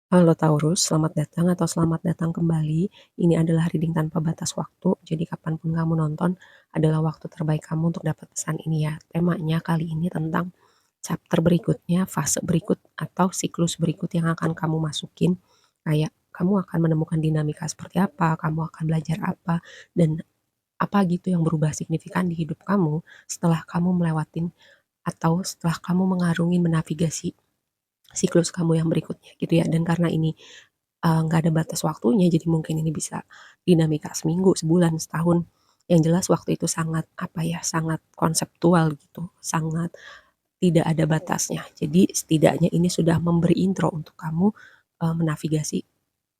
Halo Taurus, selamat datang atau selamat datang kembali. Ini adalah reading tanpa batas waktu, jadi kapanpun kamu nonton adalah waktu terbaik kamu untuk dapat pesan ini ya. Temanya kali ini tentang chapter berikutnya, fase berikut atau siklus berikut yang akan kamu masukin. Kayak kamu akan menemukan dinamika seperti apa, kamu akan belajar apa, dan apa gitu yang berubah signifikan di hidup kamu setelah kamu melewatin atau setelah kamu mengarungi menavigasi siklus kamu yang berikutnya gitu ya. Dan karena ini nggak ada batas waktunya, jadi mungkin ini bisa dinamika seminggu, sebulan, setahun. Yang jelas waktu itu sangat, apa ya, sangat konseptual gitu, sangat tidak ada batasnya. Jadi setidaknya ini sudah memberi intro untuk kamu, menavigasi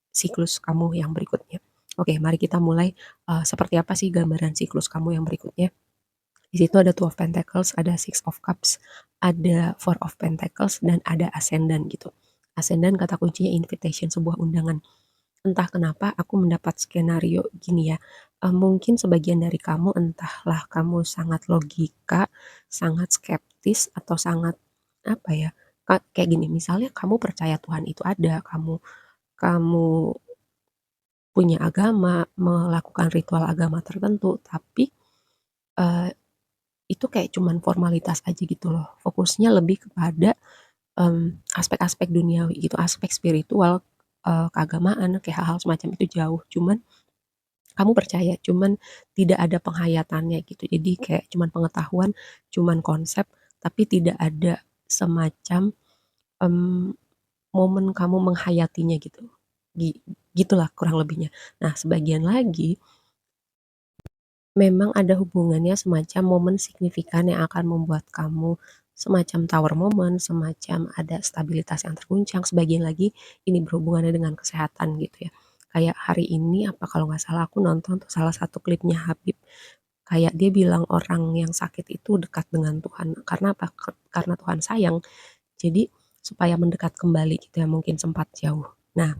siklus kamu yang berikutnya. Oke, mari kita mulai, seperti apa sih gambaran siklus kamu yang berikutnya. Di situ ada Two of Pentacles, ada Six of Cups, ada Four of Pentacles, dan ada Ascendant gitu. Ascendant kata kuncinya invitation, sebuah undangan. Entah kenapa aku mendapat skenario gini ya, mungkin sebagian dari kamu entahlah kamu sangat logika, sangat skeptis, atau sangat apa ya, kayak gini, misalnya kamu percaya Tuhan itu ada, kamu kamu punya agama, melakukan ritual agama tertentu, tapi, eee, itu kayak cuman formalitas aja gitu loh. Fokusnya lebih kepada, aspek-aspek duniawi gitu, aspek spiritual, keagamaan, kayak hal-hal semacam itu jauh. Cuman kamu percaya, cuman tidak ada penghayatannya gitu. Jadi kayak cuman pengetahuan, cuman konsep, tapi tidak ada semacam, mmm, momen kamu menghayatinya gitu. Gitulah kurang lebihnya. Nah, sebagian lagi memang ada hubungannya semacam momen signifikan yang akan membuat kamu semacam tower moment, semacam ada stabilitas yang terguncang. Sebagian lagi ini berhubungannya dengan kesehatan gitu ya. Kayak hari ini apa kalau nggak salah aku nonton tuh salah satu klipnya Habib. Kayak dia bilang orang yang sakit itu dekat dengan Tuhan. Karena apa? Karena Tuhan sayang. Jadi supaya mendekat kembali gitu ya, mungkin sempat jauh. Nah,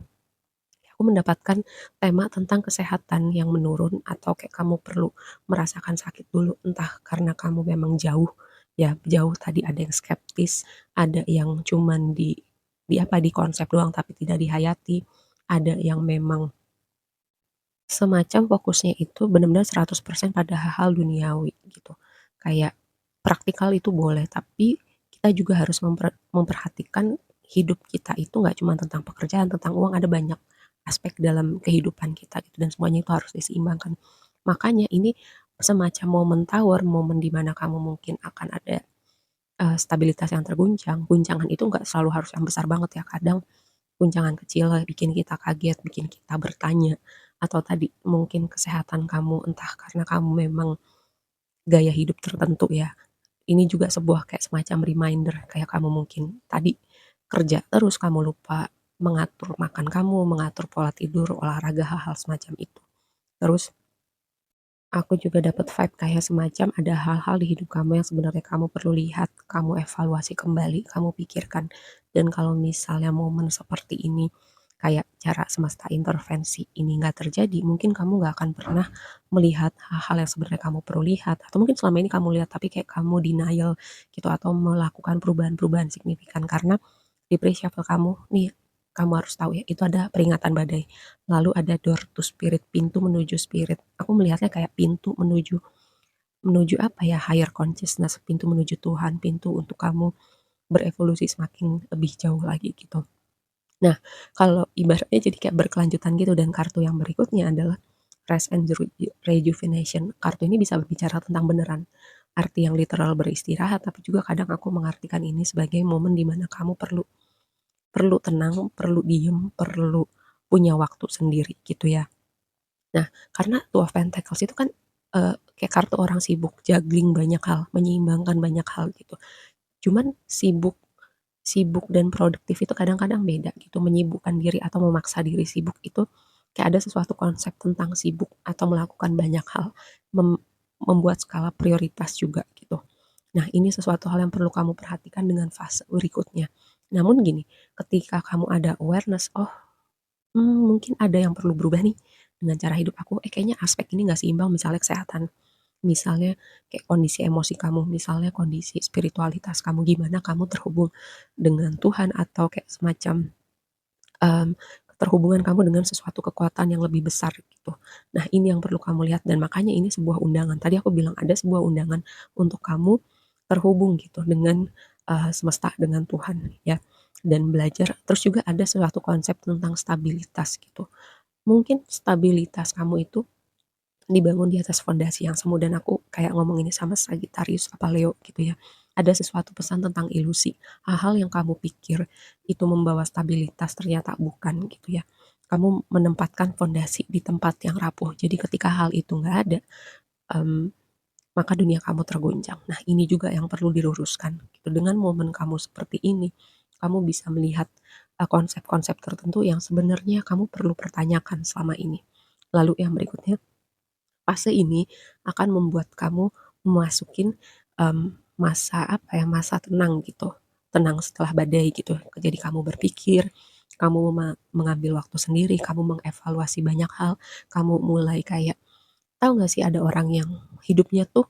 aku mendapatkan tema tentang kesehatan yang menurun atau kayak kamu perlu merasakan sakit dulu, entah karena kamu memang jauh, ya jauh tadi ada yang skeptis, ada yang cuman di apa, di konsep doang tapi tidak dihayati, ada yang memang semacam fokusnya itu benar-benar 100% pada hal-hal duniawi gitu. Kayak praktikal itu boleh, tapi kita juga harus memperhatikan hidup kita itu nggak cuma tentang pekerjaan, tentang uang, ada banyak aspek dalam kehidupan kita gitu dan semuanya itu harus diseimbangkan. Makanya ini semacam momen tawar, momen di mana kamu mungkin akan ada, stabilitas yang terguncang. Guncangan itu nggak selalu harus yang besar banget ya, kadang guncangan kecil bikin kita kaget, bikin kita bertanya, atau tadi mungkin kesehatan kamu, entah karena kamu memang gaya hidup tertentu ya. Ini juga sebuah kayak semacam reminder, kayak kamu mungkin tadi kerja terus kamu lupa mengatur makan kamu, mengatur pola tidur, olahraga, hal-hal semacam itu. Terus aku juga dapat vibe kayak semacam ada hal-hal di hidup kamu yang sebenarnya kamu perlu lihat, kamu evaluasi kembali, kamu pikirkan. Dan kalau misalnya momen seperti ini, kayak cara semesta intervensi ini nggak terjadi, mungkin kamu nggak akan pernah melihat hal-hal yang sebenarnya kamu perlu lihat. Atau mungkin selama ini kamu lihat, tapi kayak kamu denial gitu, atau melakukan perubahan-perubahan signifikan. Karena di pre-shuffle kamu, nih kamu harus tahu ya, itu ada peringatan badai. Lalu ada door to spirit, pintu menuju spirit. Aku melihatnya kayak pintu menuju menuju apa ya, higher consciousness, pintu menuju Tuhan, pintu untuk kamu berevolusi semakin lebih jauh lagi gitu. Nah, kalau ibaratnya jadi kayak berkelanjutan gitu dan kartu yang berikutnya adalah rest and rejuvenation. Kartu ini bisa berbicara tentang beneran arti yang literal beristirahat, tapi juga kadang aku mengartikan ini sebagai momen di mana kamu perlu perlu tenang, perlu diem, perlu punya waktu sendiri gitu ya. Nah, karena Two of Pentacles itu kan, kayak kartu orang sibuk, juggling banyak hal, menyeimbangkan banyak hal gitu. Cuman sibuk sibuk dan produktif itu kadang-kadang beda gitu, menyibukkan diri atau memaksa diri sibuk itu kayak ada sesuatu konsep tentang sibuk atau melakukan banyak hal, membuat skala prioritas juga gitu. Nah, ini sesuatu hal yang perlu kamu perhatikan dengan fase berikutnya. Namun gini, ketika kamu ada awareness, "Oh, mungkin ada yang perlu berubah nih dengan cara hidup aku, kayaknya aspek ini nggak seimbang," misalnya kesehatan, misalnya kayak kondisi emosi kamu, misalnya kondisi spiritualitas kamu, gimana kamu terhubung dengan Tuhan atau kayak semacam mmm, keterhubungan kamu dengan sesuatu kekuatan yang lebih besar gitu. Nah ini yang perlu kamu lihat dan makanya ini sebuah undangan. Tadi aku bilang ada sebuah undangan untuk kamu terhubung gitu dengan, semesta, dengan Tuhan ya, dan belajar terus juga ada suatu konsep tentang stabilitas gitu. Mungkin stabilitas kamu itu dibangun di atas fondasi yang semu dan aku kayak ngomong ini sama Sagittarius apa Leo gitu ya. Ada sesuatu pesan tentang ilusi. Hal-hal yang kamu pikir itu membawa stabilitas ternyata bukan gitu ya. Kamu menempatkan fondasi di tempat yang rapuh. Jadi ketika hal itu nggak ada, em, maka dunia kamu tergoncang. Nah ini juga yang perlu diluruskan. Gitu. Dengan momen kamu seperti ini, kamu bisa melihat konsep-konsep tertentu yang sebenarnya kamu perlu pertanyakan selama ini. Lalu yang berikutnya, fase ini akan membuat kamu memasukin, masa apa ya, masa tenang gitu, tenang setelah badai gitu. Jadi kamu berpikir, kamu mengambil waktu sendiri, kamu mengevaluasi banyak hal, kamu mulai kayak tahu nggak sih ada orang yang hidupnya tuh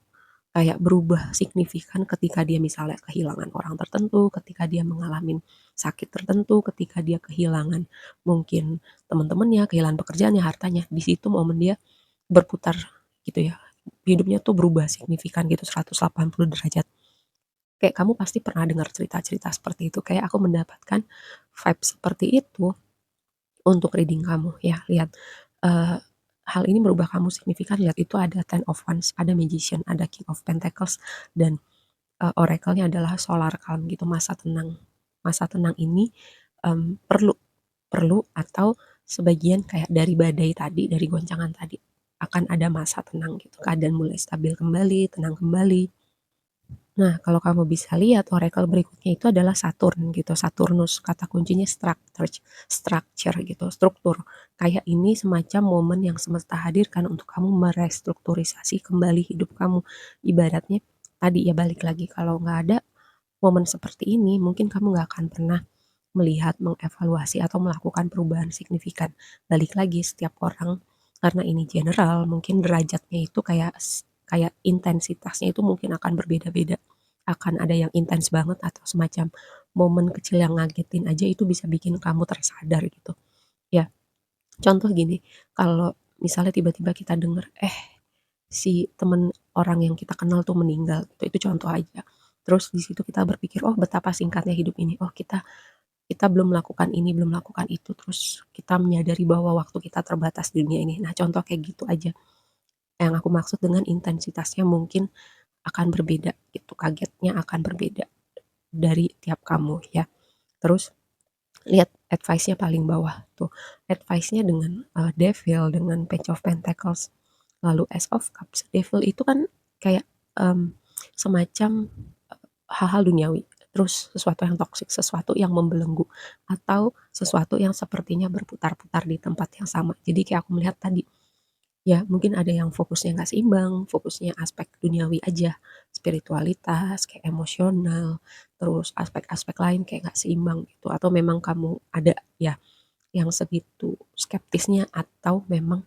kayak berubah signifikan ketika dia misalnya kehilangan orang tertentu, ketika dia mengalami sakit tertentu, ketika dia kehilangan mungkin teman-temannya, kehilangan pekerjaannya, hartanya. Di situ momen dia berputar gitu ya. Hidupnya tuh berubah signifikan gitu 180 derajat. Kayak kamu pasti pernah dengar cerita-cerita seperti itu. Kayak aku mendapatkan vibe seperti itu untuk reading kamu ya. Lihat, eee, hal ini merubah kamu signifikan. Lihat itu ada Ten of Wands, ada Magician, ada King of Pentacles, dan, oracle-nya adalah Solar Calm gitu, masa tenang. Masa tenang ini, perlu perlu atau sebagian kayak dari badai tadi, dari goncangan tadi, akan ada masa tenang gitu, keadaan mulai stabil kembali, tenang kembali. Nah, kalau kamu bisa lihat oracle berikutnya itu adalah Saturn gitu, Saturnus, kata kuncinya structure gitu, struktur. Kayak ini semacam momen yang semesta hadirkan untuk kamu merestrukturisasi kembali hidup kamu. Ibaratnya tadi ya balik lagi, kalau nggak ada momen seperti ini, mungkin kamu nggak akan pernah melihat, mengevaluasi, atau melakukan perubahan signifikan. Balik lagi, setiap orang karena ini general, mungkin derajatnya itu kayak kayak intensitasnya itu mungkin akan berbeda-beda. Akan ada yang intens banget atau semacam momen kecil yang ngagetin aja itu bisa bikin kamu tersadar gitu. Ya, contoh gini, kalau misalnya tiba-tiba kita denger, si temen orang yang kita kenal tuh meninggal, gitu, itu contoh aja. Terus di situ kita berpikir, oh betapa singkatnya hidup ini, oh kita kita belum melakukan ini, belum melakukan itu, terus kita menyadari bahwa waktu kita terbatas di dunia ini. Nah, contoh kayak gitu aja. Yang aku maksud dengan intensitasnya mungkin akan berbeda gitu, kagetnya akan berbeda dari tiap kamu ya. Terus lihat advice-nya paling bawah tuh. Advice-nya dengan Devil, dengan Page of Pentacles, lalu Ace of Cups. Devil itu kan kayak em, semacam hal-hal duniawi, terus sesuatu yang toksik, sesuatu yang membelenggu, atau sesuatu yang sepertinya berputar-putar di tempat yang sama. Jadi kayak aku melihat tadi, ya mungkin ada yang fokusnya nggak seimbang, fokusnya aspek duniawi aja, spiritualitas, kayak emosional, terus aspek-aspek lain kayak nggak seimbang gitu, atau memang kamu ada ya yang segitu skeptisnya, atau memang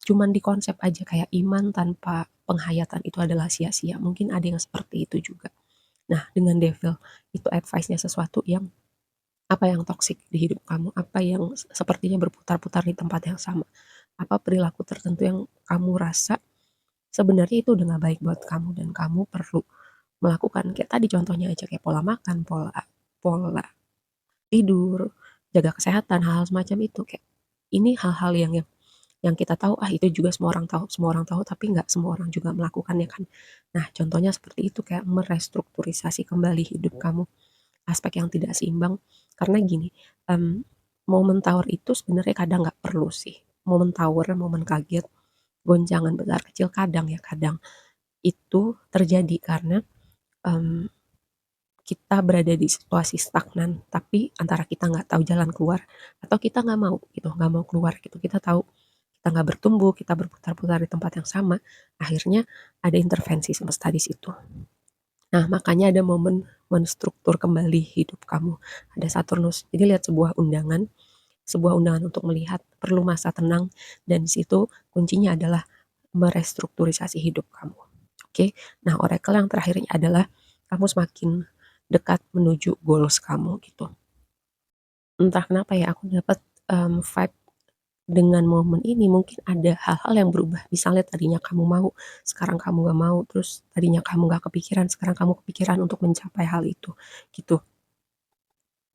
cuman di konsep aja kayak iman tanpa penghayatan itu adalah sia-sia. Mungkin ada yang seperti itu juga. Nah, dengan devil itu advice-nya sesuatu yang apa yang toksik di hidup kamu, apa yang sepertinya berputar-putar di tempat yang sama, apa perilaku tertentu yang kamu rasa sebenarnya itu udah gak baik buat kamu dan kamu perlu melakukan kayak tadi contohnya aja kayak pola makan, pola pola tidur, jaga kesehatan, hal-hal semacam itu kayak ini hal-hal yang kita tahu, itu juga semua orang tahu tapi nggak semua orang juga melakukannya kan. Nah, contohnya seperti itu kayak merestrukturisasi kembali hidup kamu. Aspek yang tidak seimbang, karena gini, mmm, momen tawar itu sebenarnya kadang nggak perlu sih. Momen tawar, momen kaget, goncangan besar kecil kadang ya, kadang itu terjadi karena, mmm, kita berada di situasi stagnan, tapi antara kita nggak tahu jalan keluar atau kita nggak mau gitu, nggak mau keluar gitu. Kita tahu kita nggak bertumbuh, kita berputar-putar di tempat yang sama, akhirnya ada intervensi semesta di situ. Nah, makanya ada momen menstruktur kembali hidup kamu. Ada Saturnus. Jadi lihat sebuah undangan untuk melihat perlu masa tenang dan di situ kuncinya adalah merestrukturisasi hidup kamu. Oke. Nah, oracle yang terakhirnya adalah kamu semakin dekat menuju goals kamu gitu. Entah kenapa ya aku dapat, vibe dengan momen ini mungkin ada hal-hal yang berubah. Misalnya tadinya kamu mau, sekarang kamu nggak mau, terus tadinya kamu nggak kepikiran, sekarang kamu kepikiran untuk mencapai hal itu, gitu.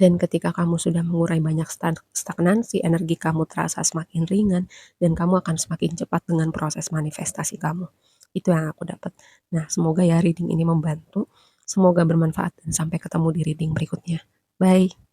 Dan ketika kamu sudah mengurai banyak stagnansi, energi kamu terasa semakin ringan, dan kamu akan semakin cepat dengan proses manifestasi kamu. Itu yang aku dapat. Nah, semoga ya reading ini membantu, semoga bermanfaat dan sampai ketemu di reading berikutnya. Bye.